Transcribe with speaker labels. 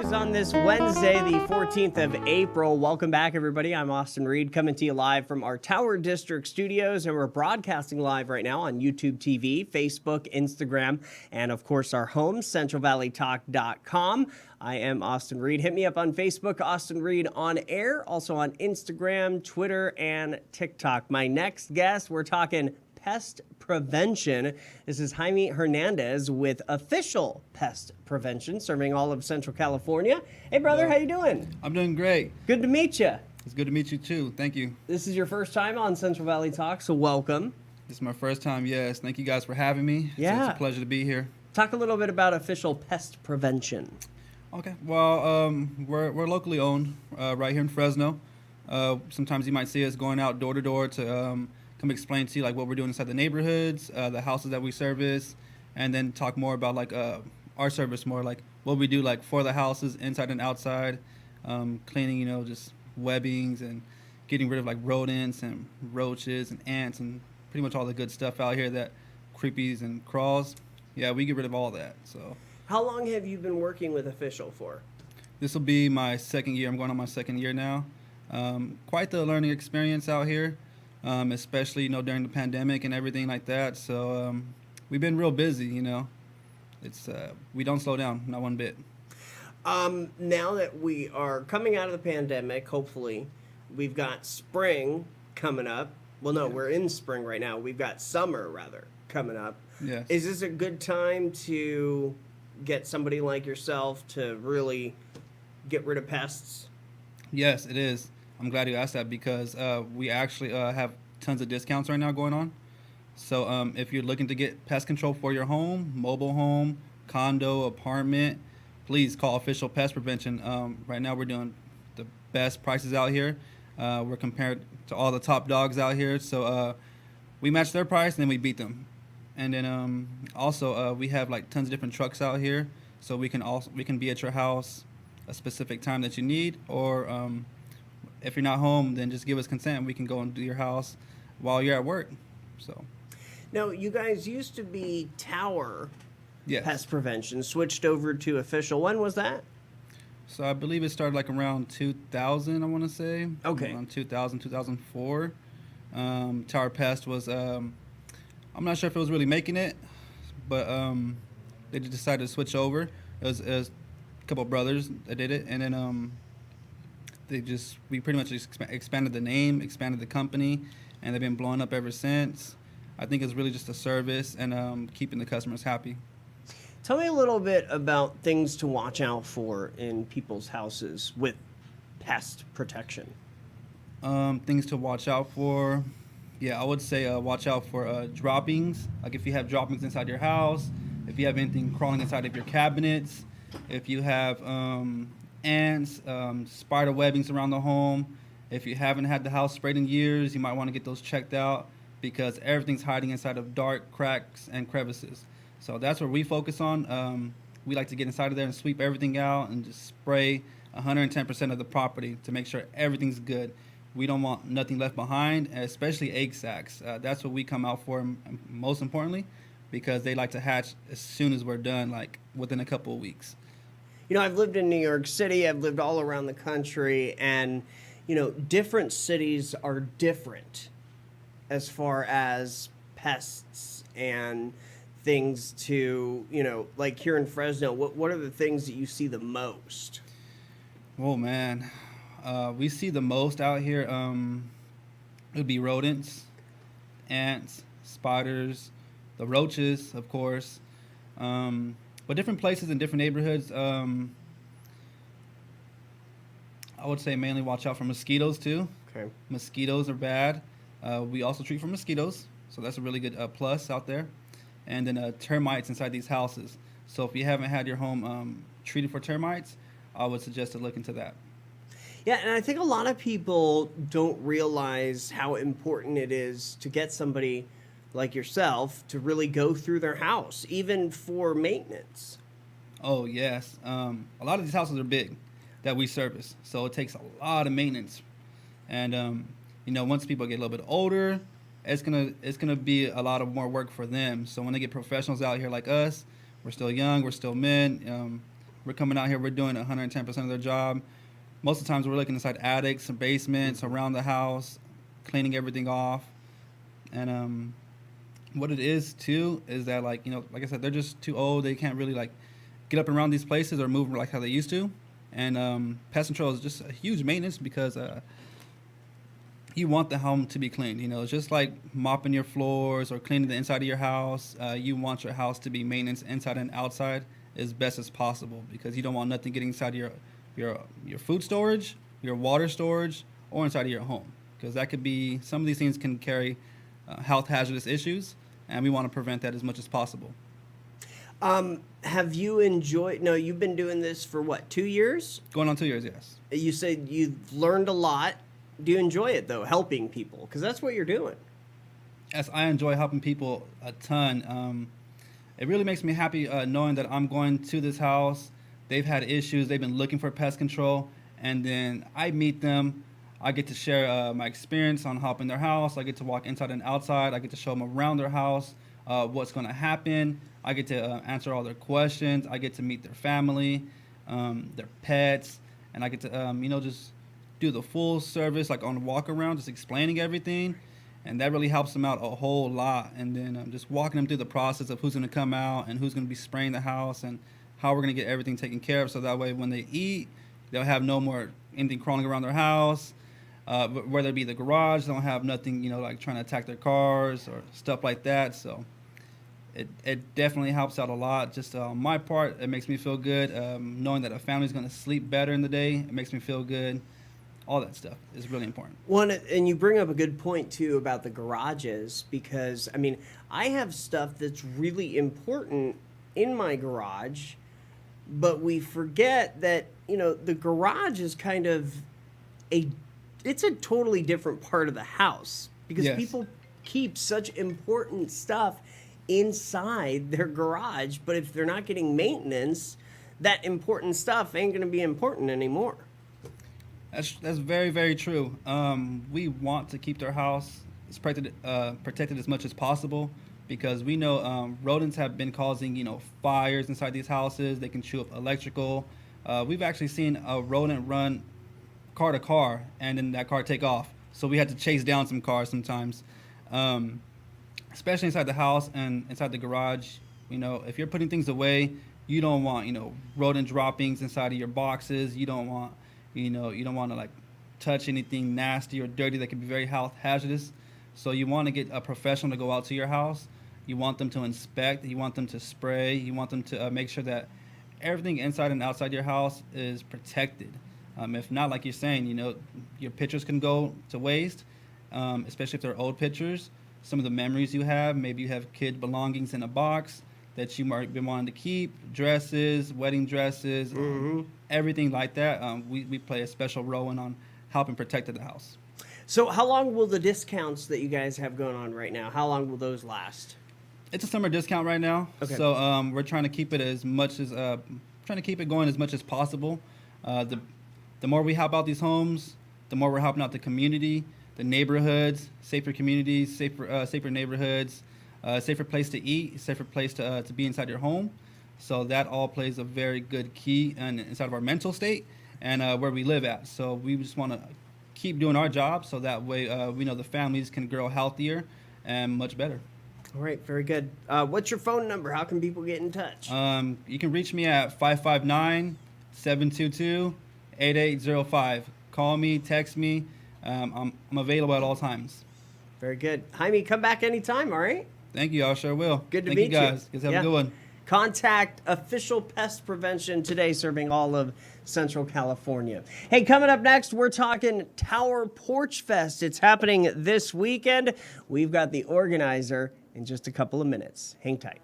Speaker 1: is on this Wednesday, the 14th of April. Welcome back, everybody. I'm Austin Reed, coming to you live from our Tower District studios, and we're broadcasting live right now on YouTube TV, Facebook, Instagram, and of course our home, CentralValleyTalk.com. I am Austin Reed. Hit me up on Facebook, Austin Reed on Air, also on Instagram, Twitter, and TikTok. My next guest, we're talking pest prevention. This is Jaime Hernandez with Official Pest Prevention, serving all of Central California. Hey, brother, how you doing?
Speaker 2: I'm doing great.
Speaker 1: Good to meet you.
Speaker 2: It's good to meet you, too. Thank you.
Speaker 1: This is your first time on Central Valley Talk, so welcome.
Speaker 2: This is my first time, yes. Thank you guys for having me.
Speaker 1: Yeah.
Speaker 2: It's a pleasure to be here.
Speaker 1: Talk a little bit about Official Pest Prevention.
Speaker 2: Okay. Well, we're locally owned right here in Fresno. Sometimes you might see us going out door to door to come explain to you like what we're doing inside the neighborhoods, the houses that we service, and then talk more about like our service, more like what we do like for the houses inside and outside, cleaning, just webbings and getting rid of like rodents and roaches and ants and pretty much all the good stuff out here that creepies and crawls. Yeah, we get rid of all that. So
Speaker 1: how long have you been working with Official for?
Speaker 2: This will be my second year. I'm going on my second year now. Quite the learning experience out here. Especially, during the pandemic and everything like that. So we've been real busy, It's we don't slow down, not one bit.
Speaker 1: Now that we are coming out of the pandemic, hopefully, we've got spring coming up. Well, no, we're in spring right now. We've got summer, rather, coming up.
Speaker 2: Yes.
Speaker 1: Is this a good time to get somebody like yourself to really get rid of pests?
Speaker 2: Yes, it is. I'm glad you asked that because we actually have tons of discounts right now going on. So if you're looking to get pest control for your home, mobile home, condo, apartment, please call Official Pest Prevention. Right now we're doing the best prices out here. We're compared to all the top dogs out here. So we match their price and then we beat them. And then also we have like tons of different trucks out here. So we can be at your house a specific time that you need, or if you're not home, then just give us consent. We can go and do your house while you're at work. So,
Speaker 1: now you guys used to be Tower
Speaker 2: yes.
Speaker 1: Pest Prevention, switched over to Official. When was that?
Speaker 2: So I believe it started like around 2000. I want to say.
Speaker 1: Okay.
Speaker 2: Around 2000, 2004. Tower Pest was. I'm not sure if it was really making it, but they just decided to switch over. It was a couple of brothers that did it, and then we pretty much expanded the name, expanded the company, and they've been blowing up ever since. I think it's really just a service and keeping the customers happy.
Speaker 1: Tell me a little bit about things to watch out for in people's houses with pest protection.
Speaker 2: Things to watch out for. Yeah, I would say watch out for droppings. Like if you have droppings inside your house, if you have anything crawling inside of your cabinets, if you have ants, spider webbings around the home. If you haven't had the house sprayed in years, you might want to get those checked out because everything's hiding inside of dark cracks and crevices. So that's what we focus on. We like to get inside of there and sweep everything out and just spray 110% of the property to make sure everything's good. We don't want nothing left behind, especially egg sacs. That's what we come out for most importantly, because they like to hatch as soon as we're done, like within a couple of weeks.
Speaker 1: I've lived in New York City. I've lived all around the country, and, different cities are different as far as pests and things to, like here in Fresno, what are the things that you see the most?
Speaker 2: Oh, man. We see the most out here, it would be rodents, ants, spiders, the roaches, of course. But different places in different neighborhoods, I would say mainly watch out for mosquitoes too.
Speaker 1: Okay.
Speaker 2: Mosquitoes are bad. We also treat for mosquitoes, so that's a really good plus out there. And then termites inside these houses. So if you haven't had your home treated for termites, I would suggest to look into that.
Speaker 1: Yeah, and I think a lot of people don't realize how important it is to get somebody like yourself to really go through their house, even for maintenance.
Speaker 2: Oh, yes. A lot of these houses are big that we service, so it takes a lot of maintenance. And, once people get a little bit older, it's gonna be a lot of more work for them. So when they get professionals out here like us, we're still young, we're still men, We're coming out here, we're doing 110% of their job. Most of the times we're looking inside attics and basements, around the house, cleaning everything off. And what it is too is that, like, you know, like I said, they're just too old. They can't really like get up and around these places or move like how they used to. And pest control is just a huge maintenance because you want the home to be cleaned. You know, it's just like mopping your floors or cleaning the inside of your house. You want your house to be maintenance inside and outside as best as possible, because you don't want nothing getting inside of your food storage, your water storage, or inside of your home, because that could be, some of these things can carry health hazardous issues, and we want to prevent that as much as possible.
Speaker 1: Have you enjoyed, no, you've been doing this for what, 2 years?
Speaker 2: Going on 2 years, yes.
Speaker 1: You said you've learned a lot. Do you enjoy it, though, helping people? Because that's what you're doing.
Speaker 2: Yes, I enjoy helping people a ton. It really makes me happy knowing that I'm going to this house. They've had issues. They've been looking for pest control. And then I meet them. I get to share my experience on helping their house. I get to walk inside and outside. I get to show them around their house, what's going to happen. I get to answer all their questions. I get to meet their family, their pets. And I get to, just do the full service, like on the walk around, just explaining everything. And that really helps them out a whole lot. And then just walking them through the process of who's going to come out and who's going to be spraying the house and how we're going to get everything taken care of. So that way when they eat, they'll have no more anything crawling around their house. Whether it be the garage, they don't have nothing, like trying to attack their cars or stuff like that. So it definitely helps out a lot. Just on my part, it makes me feel good. Knowing that a family's going to sleep better in the day, it makes me feel good. All that stuff is really important.
Speaker 1: Well, and you bring up a good point, too, about the garages, because, I have stuff that's really important in my garage, but we forget that, the garage is kind of it's a totally different part of the house, because
Speaker 2: Yes.
Speaker 1: people keep such important stuff inside their garage, but if they're not getting maintenance, that important stuff ain't going to be important anymore.
Speaker 2: That's very, very true. We want to keep their house protected as much as possible, because we know rodents have been causing, fires inside these houses. They can chew up electrical. We've actually seen a rodent run car to car and then that car take off. So we had to chase down some cars sometimes, especially inside the house and inside the garage. If you're putting things away, you don't want, rodent droppings inside of your boxes. You don't want you don't want to like touch anything nasty or dirty that could be very health hazardous. So you want to get a professional to go out to your house. You want them to inspect. You want them to spray. You want them to make sure that everything inside and outside your house is protected. If not, like you're saying, your pictures can go to waste, especially if they're old pictures. Some of the memories you have, maybe you have kid belongings in a box that you might be wanting to keep, dresses, wedding dresses, everything like that. We play a special role on helping protect the house.
Speaker 1: So how long will the discounts that you guys have going on right now, how long will those last?
Speaker 2: It's a summer discount right now.
Speaker 1: Okay.
Speaker 2: So we're trying to keep it going as much as possible. The more we help out these homes, the more we're helping out the community, the neighborhoods, safer communities, safer neighborhoods, safer place to eat, safer place to be inside your home. So that all plays a very good key inside of our mental state and where we live at. So we just want to keep doing our job so that way we know the families can grow healthier and much better.
Speaker 1: All right, very good. What's your phone number? How can people get in touch?
Speaker 2: You can reach me at 559-722-8805. Call me, text me. I'm available at all times.
Speaker 1: Very good. Jaime, come back anytime, all right?
Speaker 2: Thank you. I sure will.
Speaker 1: Good to
Speaker 2: Thank
Speaker 1: meet
Speaker 2: you guys. Guys have a good one.
Speaker 1: Contact Official Pest Prevention today, serving all of Central California. Hey, coming up next, we're talking Tower Porch Fest. It's happening this weekend. We've got the organizer in just a couple of minutes. Hang tight.